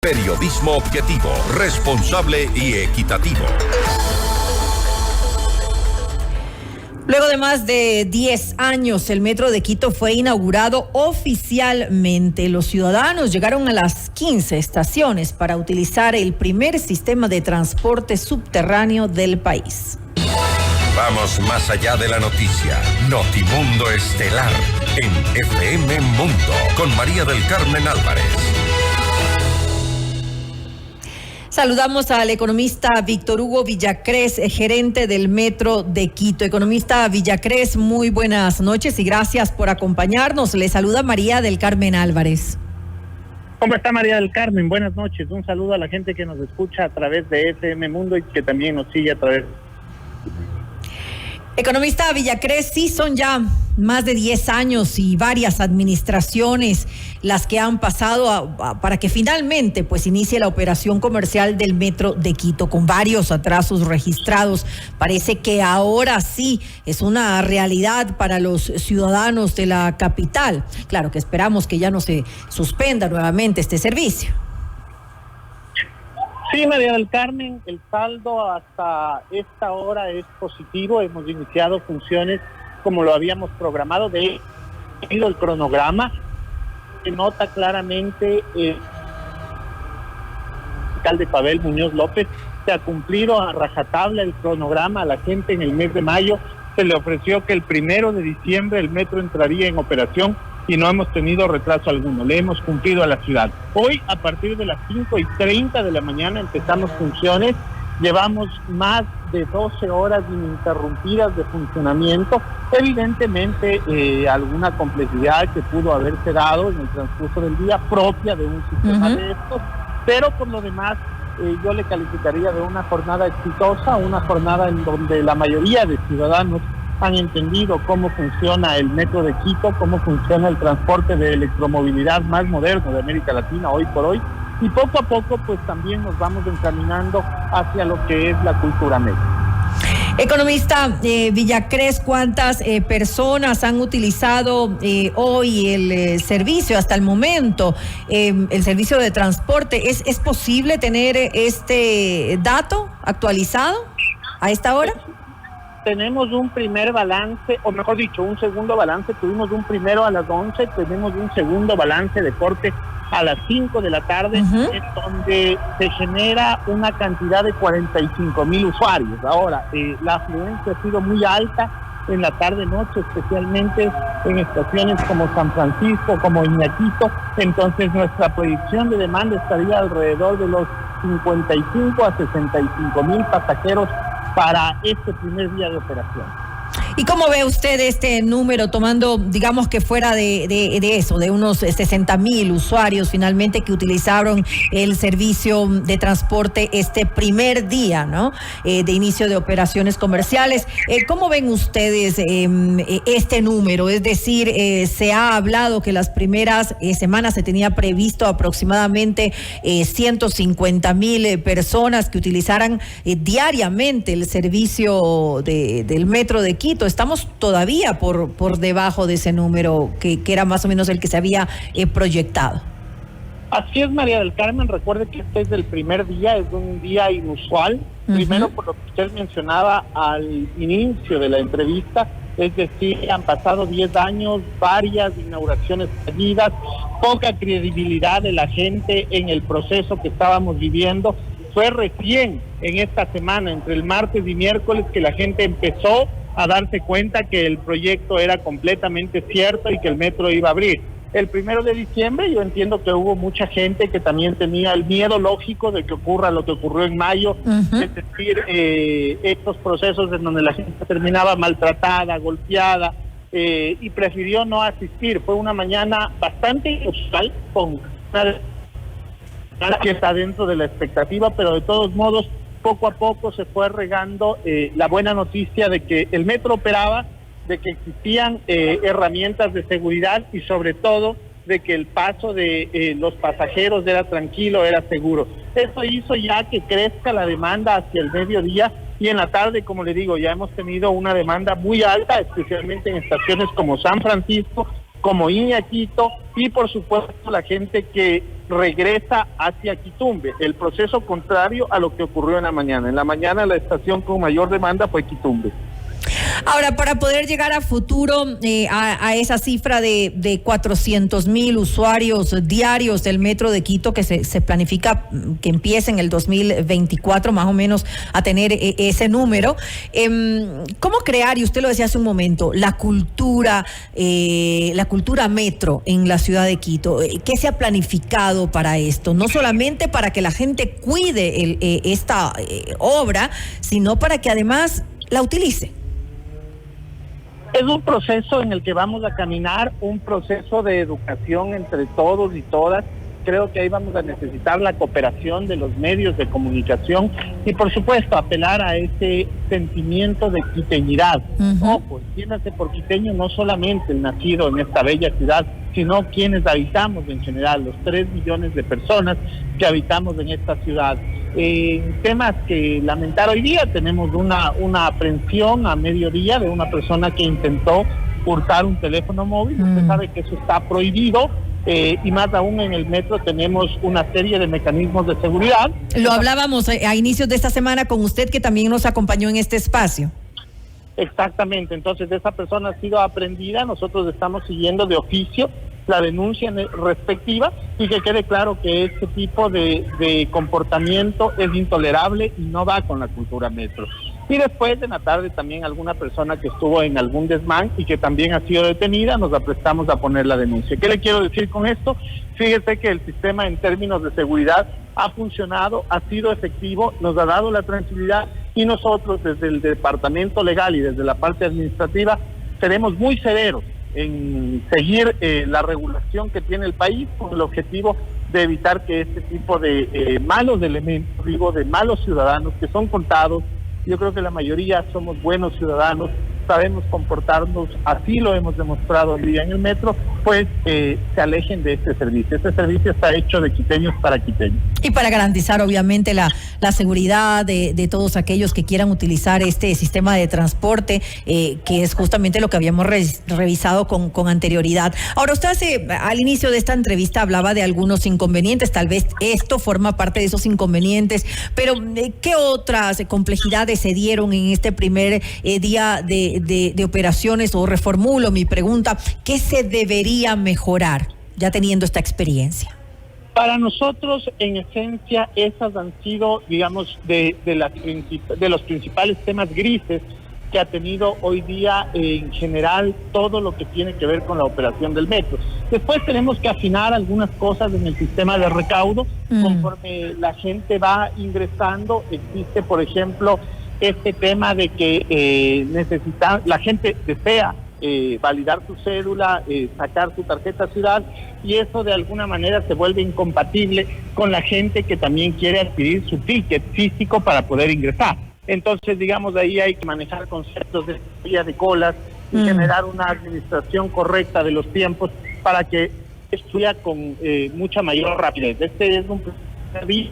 Periodismo objetivo, responsable y equitativo. Luego de más de 10 años, el Metro de Quito fue inaugurado oficialmente. Los ciudadanos llegaron a las 15 estaciones para utilizar el primer sistema de transporte subterráneo del país. Vamos más allá de la noticia. Notimundo Estelar en FM Mundo con María del Carmen Álvarez. Saludamos al economista Víctor Hugo Villacrés, gerente del Metro de Quito. Economista Villacrés, muy buenas noches y gracias por acompañarnos. Le saluda María del Carmen Álvarez. ¿Cómo está María del Carmen? Buenas noches. Un saludo a la gente que nos escucha a través de FM Mundo y que también nos sigue a través. Economista Villacrés, sí son ya más de 10 años y varias administraciones las que han pasado para que finalmente pues inicie la operación comercial del Metro de Quito con varios atrasos registrados. Parece que ahora sí es una realidad para los ciudadanos de la capital. Claro que esperamos que ya no se suspenda nuevamente este servicio. Sí, María del Carmen, el saldo hasta esta hora es positivo. Hemos iniciado funciones como lo habíamos programado. De hecho, el cronograma se nota claramente el alcalde Pavel Muñoz López se ha cumplido a rajatabla el cronograma. A la gente en el mes de mayo se le ofreció que el 1 de diciembre el metro entraría en operación y no hemos tenido retraso alguno, le hemos cumplido a la ciudad. Hoy, a partir de las 5:30 de la mañana, empezamos funciones, llevamos más de 12 horas ininterrumpidas de funcionamiento, evidentemente alguna complejidad que pudo haberse dado en el transcurso del día propia de un sistema de estos, pero por lo demás yo le calificaría de una jornada exitosa, una jornada en donde la mayoría de ciudadanos han entendido cómo funciona el Metro de Quito, cómo funciona el transporte de electromovilidad más moderno de América Latina hoy por hoy, y poco a poco pues también nos vamos encaminando hacia lo que es la cultura médica. Economista Villacrés, ¿cuántas personas han utilizado hoy el servicio hasta el momento, el servicio de transporte? ¿Es posible tener este dato actualizado a esta hora? Tenemos un primer balance, o mejor dicho, un segundo balance. Tuvimos un primero a las 11, tenemos un segundo balance de corte a las 5 de la tarde, en donde se genera una cantidad de 45,000 usuarios. Ahora, la afluencia ha sido muy alta en la tarde-noche, especialmente en estaciones como San Francisco, como Iñaquito. Entonces, nuestra predicción de demanda estaría alrededor de los 55 a 65,000 pasajeros para este primer día de operación. ¿Y cómo ve usted este número, tomando, digamos que fuera de eso, de unos 60,000 usuarios finalmente que utilizaron el servicio de transporte este primer día, ¿no? De inicio de operaciones comerciales? ¿Cómo ven ustedes este número? Es decir, se ha hablado que las primeras semanas se tenía previsto aproximadamente 150,000 personas que utilizaran diariamente el servicio del Metro de Quito. Estamos todavía por debajo de ese número que era más o menos el que se había proyectado. Así es, María del Carmen. Recuerde que este es el primer día, es un día inusual. Primero, por lo que usted mencionaba al inicio de la entrevista, es decir, han pasado 10 años, varias inauguraciones fallidas, poca credibilidad de la gente en el proceso que estábamos viviendo. Fue recién en esta semana, entre el martes y miércoles, que la gente empezó a darse cuenta que el proyecto era completamente cierto y que el metro iba a abrir. El 1 de diciembre yo entiendo que hubo mucha gente que también tenía el miedo lógico de que ocurra lo que ocurrió en mayo, es decir, estos procesos en donde la gente terminaba maltratada, golpeada, y prefirió no asistir. Fue una mañana bastante inusual, con una que está dentro de la expectativa, pero de todos modos poco a poco se fue regando la buena noticia de que el metro operaba, de que existían herramientas de seguridad y sobre todo de que el paso de los pasajeros era tranquilo, era seguro. Eso hizo ya que crezca la demanda hacia el mediodía y en la tarde, como le digo, ya hemos tenido una demanda muy alta, especialmente en estaciones como San Francisco, como Iñaquito y por supuesto la gente que regresa hacia Quitumbe, el proceso contrario a lo que ocurrió en la mañana. En la mañana la estación con mayor demanda fue Quitumbe. Ahora, para poder llegar a futuro a esa cifra de 400,000 usuarios diarios del metro de Quito, que se planifica que empiece en el 2024 más o menos a tener ese número, ¿cómo crear, y usted lo decía hace un momento, la cultura metro en la ciudad de Quito? ¿Qué se ha planificado para esto? No solamente para que la gente cuide esta obra, sino para que además la utilice. Es un proceso en el que vamos a caminar, un proceso de educación entre todos y todas. Creo que ahí vamos a necesitar la cooperación de los medios de comunicación y por supuesto apelar a ese sentimiento de quiteñidad. Ojo, entiéndase por quiteño no solamente el nacido en esta bella ciudad, sino quienes habitamos en general, los 3 millones de personas que habitamos en esta ciudad. Temas que lamentar hoy día, tenemos una aprehensión a mediodía de una persona que intentó hurtar un teléfono móvil. Usted sabe que eso está prohibido. Y más aún en el metro tenemos una serie de mecanismos de seguridad. Lo hablábamos a inicios de esta semana con usted, que también nos acompañó en este espacio. Exactamente, entonces esa persona ha sido aprehendida, nosotros estamos siguiendo de oficio la denuncia respectiva y que quede claro que este tipo de comportamiento es intolerable y no va con la cultura metro. Y después en la tarde también alguna persona que estuvo en algún desmán y que también ha sido detenida, nos aprestamos a poner la denuncia. ¿Qué le quiero decir con esto? Fíjese que el sistema en términos de seguridad ha funcionado, ha sido efectivo, nos ha dado la tranquilidad y nosotros desde el departamento legal y desde la parte administrativa seremos muy severos en seguir la regulación que tiene el país con el objetivo de evitar que este tipo de malos elementos, digo, de malos ciudadanos que son contados. Yo creo que la mayoría somos buenos ciudadanos, sabemos comportarnos, así lo hemos demostrado hoy día en el metro, pues se alejen de este servicio. Este servicio está hecho de quiteños para quiteños. Y para garantizar obviamente la seguridad de todos aquellos que quieran utilizar este sistema de transporte, que es justamente lo que habíamos revisado con anterioridad. Ahora, usted al inicio de esta entrevista hablaba de algunos inconvenientes, tal vez esto forma parte de esos inconvenientes, pero ¿qué otras complejidades se dieron en este primer día de operaciones? O reformulo mi pregunta, ¿qué se debería mejorar ya teniendo esta experiencia? Para nosotros, en esencia, esas han sido, digamos, de los principales temas grises que ha tenido hoy día en general todo lo que tiene que ver con la operación del metro. Después tenemos que afinar algunas cosas en el sistema de recaudo. Conforme la gente va ingresando, existe, por ejemplo, este tema de que la gente desea validar su cédula, sacar su tarjeta ciudad, y eso de alguna manera se vuelve incompatible con la gente que también quiere adquirir su ticket físico para poder ingresar. Entonces, digamos, ahí hay que manejar conceptos de vía de colas y generar una administración correcta de los tiempos para que esto sea con mucha mayor rapidez. Este es un servicio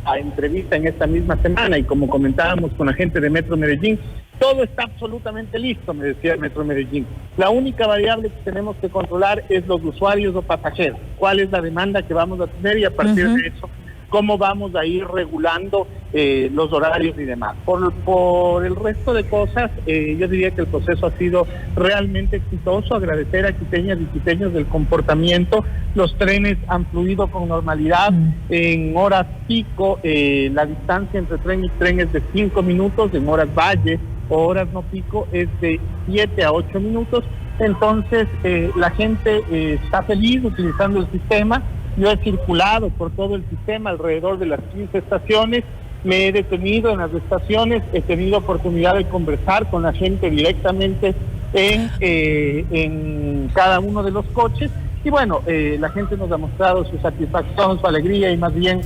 a entrevista en esta misma semana, y como comentábamos con la gente de Metro Medellín, todo está absolutamente listo, me decía Metro Medellín. La única variable que tenemos que controlar es los usuarios o pasajeros, cuál es la demanda que vamos a tener, y a partir de eso cómo vamos a ir regulando los horarios y demás. Por el resto de cosas, yo diría que el proceso ha sido realmente exitoso. Agradecer a quiteñas y quiteños del comportamiento. Los trenes han fluido con normalidad. En horas pico, la distancia entre tren y tren es de 5 minutos, en horas valle o horas no pico es de 7 a 8 minutos. Entonces, la gente está feliz utilizando el sistema. Yo he circulado por todo el sistema, alrededor de las 15 estaciones, me he detenido en las estaciones, he tenido oportunidad de conversar con la gente directamente en cada uno de los coches, y bueno, la gente nos ha mostrado su satisfacción, su alegría, y más bien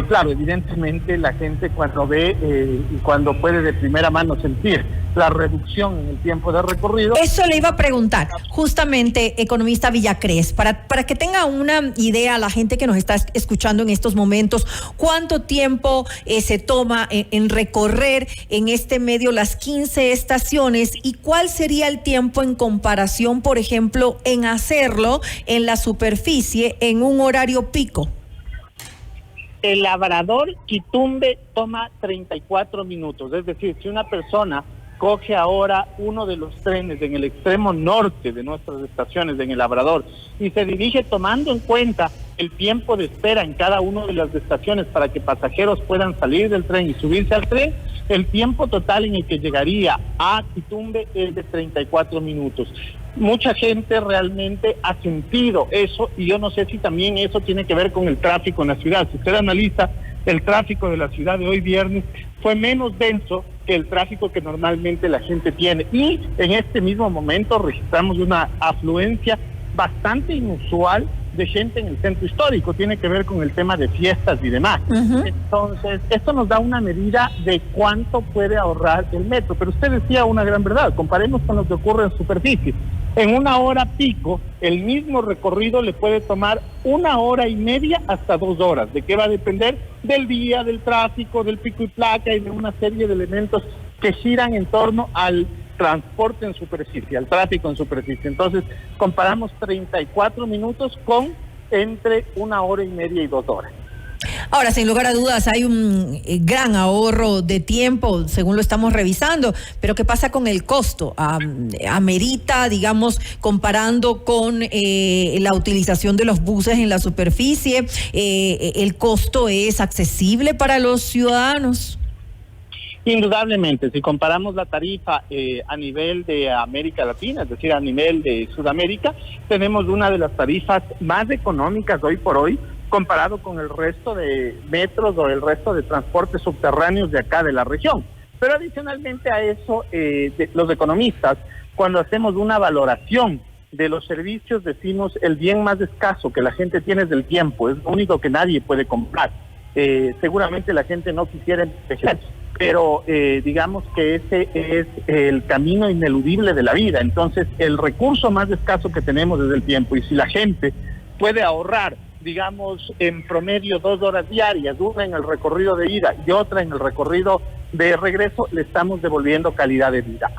Claro, evidentemente la gente cuando ve y cuando puede de primera mano sentir la reducción en el tiempo de recorrido. Eso le iba a preguntar, justamente, economista Villacrés, para que tenga una idea la gente que nos está escuchando en estos momentos, ¿cuánto tiempo se toma en recorrer en este medio las 15 estaciones y cuál sería el tiempo en comparación, por ejemplo, en hacerlo en la superficie en un horario pico? El Labrador Quitumbe toma 34 minutos, es decir, si una persona coge ahora uno de los trenes en el extremo norte de nuestras estaciones en el Labrador y se dirige tomando en cuenta el tiempo de espera en cada una de las estaciones para que pasajeros puedan salir del tren y subirse al tren, el tiempo total en el que llegaría a Quitumbe es de 34 minutos. Mucha gente realmente ha sentido eso y yo no sé si también eso tiene que ver con el tráfico en la ciudad. Si usted analiza el tráfico de la ciudad de hoy viernes, fue menos denso que el tráfico que normalmente la gente tiene. Y en este mismo momento registramos una afluencia bastante inusual de gente en el centro histórico. Tiene que ver con el tema de fiestas y demás. Entonces, esto nos da una medida de cuánto puede ahorrar el metro. Pero usted decía una gran verdad, comparemos con lo que ocurre en superficie. En una hora pico, el mismo recorrido le puede tomar 1 hora y media hasta 2 horas. ¿De qué va a depender? Del día, del tráfico, del pico y placa y de una serie de elementos que giran en torno al transporte en superficie, al tráfico en superficie. Entonces, comparamos 34 minutos con entre 1 hora y media y 2 horas. Ahora, sin lugar a dudas, hay un gran ahorro de tiempo, según lo estamos revisando, pero ¿qué pasa con el costo? ¿Amerita, digamos, comparando con la utilización de los buses en la superficie, el costo es accesible para los ciudadanos? Indudablemente, si comparamos la tarifa a nivel de América Latina, es decir, a nivel de Sudamérica, tenemos una de las tarifas más económicas hoy por hoy, comparado con el resto de metros o el resto de transportes subterráneos de acá de la región. Pero adicionalmente a eso, los economistas, cuando hacemos una valoración de los servicios, decimos el bien más escaso que la gente tiene es el tiempo, es lo único que nadie puede comprar. Seguramente la gente no quisiera envejecer, pero digamos que ese es el camino ineludible de la vida. Entonces, el recurso más escaso que tenemos es el tiempo, y si la gente puede ahorrar, digamos, en promedio 2 horas diarias, una en el recorrido de ida y otra en el recorrido de regreso, le estamos devolviendo calidad de vida.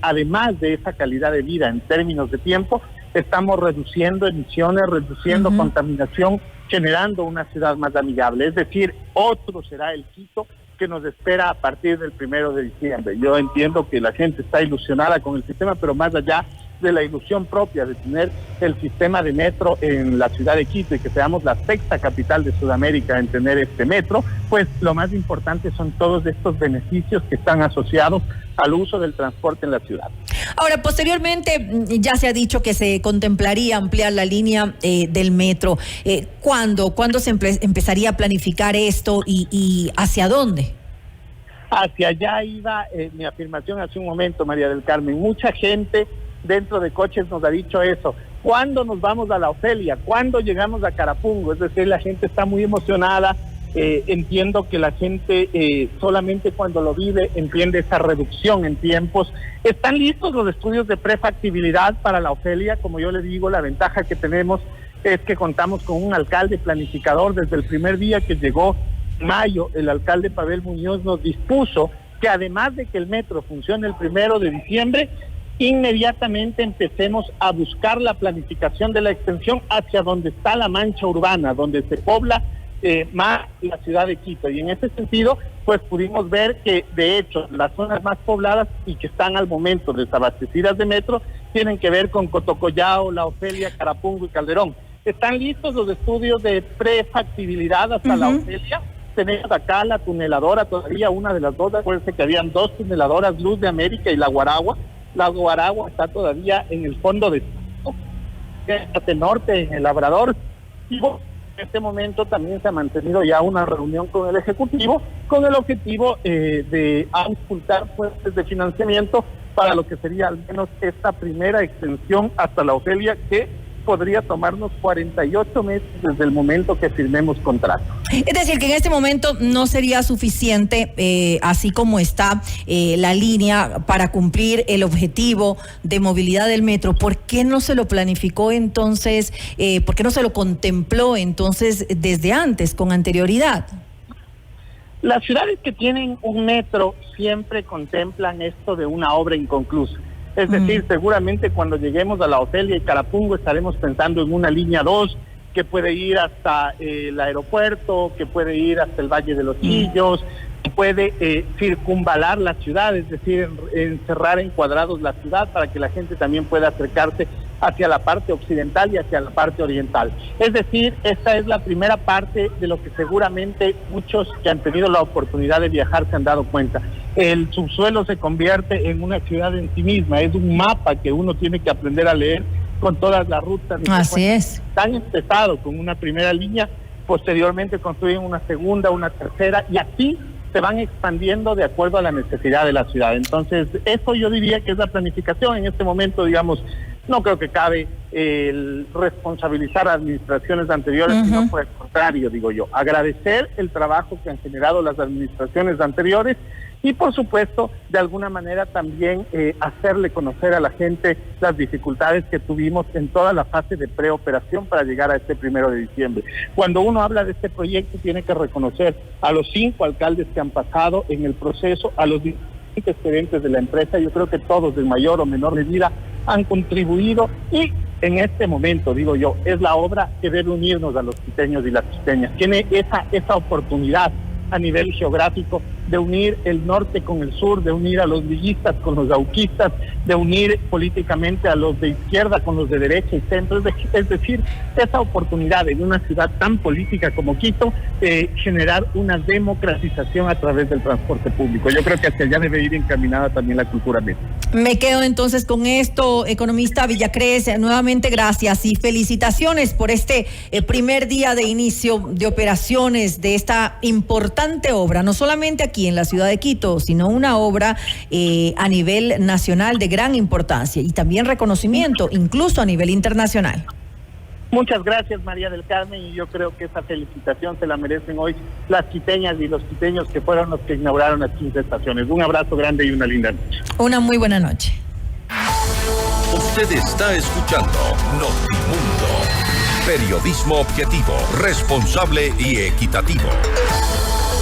Además de esa calidad de vida en términos de tiempo, estamos reduciendo emisiones, reduciendo contaminación, generando una ciudad más amigable. Es decir, otro será el Quito que nos espera a partir del 1 de diciembre. Yo entiendo que la gente está ilusionada con el sistema, pero más allá de la ilusión propia de tener el sistema de metro en la ciudad de Quito y que seamos la 6ª capital de Sudamérica en tener este metro, pues lo más importante son todos estos beneficios que están asociados al uso del transporte en la ciudad. Ahora, posteriormente, ya se ha dicho que se contemplaría ampliar la línea del metro. ¿Cuándo se empezaría a planificar esto y hacia dónde? Hacia allá iba mi afirmación hace un momento, María del Carmen. Mucha gente dentro de coches nos ha dicho eso. ¿Cuándo nos vamos a la Ofelia? ¿Cuándo llegamos a Carapungo? Es decir, la gente está muy emocionada. Entiendo que la gente solamente cuando lo vive entiende esa reducción en tiempos. Están listos los estudios de prefactibilidad para la Ofelia. Como yo le digo, la ventaja que tenemos es que contamos con un alcalde planificador. Desde el primer día que llegó mayo, el alcalde Pavel Muñoz nos dispuso que además de que el metro funcione el 1 de diciembre, inmediatamente empecemos a buscar la planificación de la extensión hacia donde está la mancha urbana, donde se pobla más la ciudad de Quito. Y en ese sentido, pues pudimos ver que de hecho las zonas más pobladas y que están al momento desabastecidas de metro tienen que ver con Cotocollao, La Ofelia, Carapungo y Calderón. Están listos los estudios de prefactibilidad hasta La Ofelia. Tenemos acá la tuneladora, todavía una de las dos. Acuérdense que habían 2 tuneladoras, Luz de América y La Guaragua. La Guaragua está todavía en el fondo de norte, en el Labrador. Y en este momento también se ha mantenido ya una reunión con el Ejecutivo con el objetivo de auscultar fuentes de financiamiento para lo que sería al menos esta primera extensión hasta La Ofelia, que podría tomarnos 48 meses desde el momento que firmemos contrato. Es decir, que en este momento no sería suficiente, así como está la línea, para cumplir el objetivo de movilidad del metro. ¿Por qué no se lo planificó entonces, por qué no se lo contempló entonces desde antes, con anterioridad? Las ciudades que tienen un metro siempre contemplan esto de una obra inconclusa. Es decir, seguramente cuando lleguemos a La Otelia y Carapungo estaremos pensando en una línea 2 que puede ir hasta el aeropuerto, que puede ir hasta el Valle de los Chillos, que puede circunvalar la ciudad, es decir, encerrar en cuadrados la ciudad para que la gente también pueda acercarse hacia la parte occidental y hacia la parte oriental. Es decir, esta es la primera parte de lo que seguramente muchos que han tenido la oportunidad de viajar se han dado cuenta. El subsuelo se convierte en una ciudad en sí misma, es un mapa que uno tiene que aprender a leer con todas las rutas. Así es. Están empezados con una primera línea, posteriormente construyen una segunda, una tercera, y así se van expandiendo de acuerdo a la necesidad de la ciudad. Entonces, eso yo diría que es la planificación. En este momento, digamos, no creo que cabe el responsabilizar a administraciones anteriores, sino por el contrario, digo yo, agradecer el trabajo que han generado las administraciones anteriores y, por supuesto, de alguna manera también hacerle conocer a la gente las dificultades que tuvimos en toda la fase de preoperación para llegar a este 1 de diciembre. Cuando uno habla de este proyecto, tiene que reconocer a los 5 alcaldes que han pasado en el proceso, a los diferentes gerentes de la empresa. Yo creo que todos, de mayor o menor medida, han contribuido, y en este momento, digo yo, es la obra que debe unirnos a los quiteños y las quiteñas. Tiene esa oportunidad a nivel geográfico de unir el norte con el sur, de unir a los villistas con los auquistas, de unir políticamente a los de izquierda con los de derecha y centro. Es decir, esa oportunidad en una ciudad tan política como Quito, generar una democratización a través del transporte público. Yo creo que hacia allá debe ir encaminada también la cultura médica. Me quedo entonces con esto, economista Villacrés. Nuevamente gracias y felicitaciones por este primer día de inicio de operaciones de esta importante obra, no solamente aquí en la ciudad de Quito, sino una obra a nivel nacional de gran importancia y también reconocimiento, incluso a nivel internacional. Muchas gracias, María del Carmen, y yo creo que esa felicitación se la merecen hoy las quiteñas y los quiteños que fueron los que inauguraron las 15 estaciones. Un abrazo grande y una linda noche. Una muy buena noche. Usted está escuchando Notimundo. Periodismo objetivo, responsable y equitativo.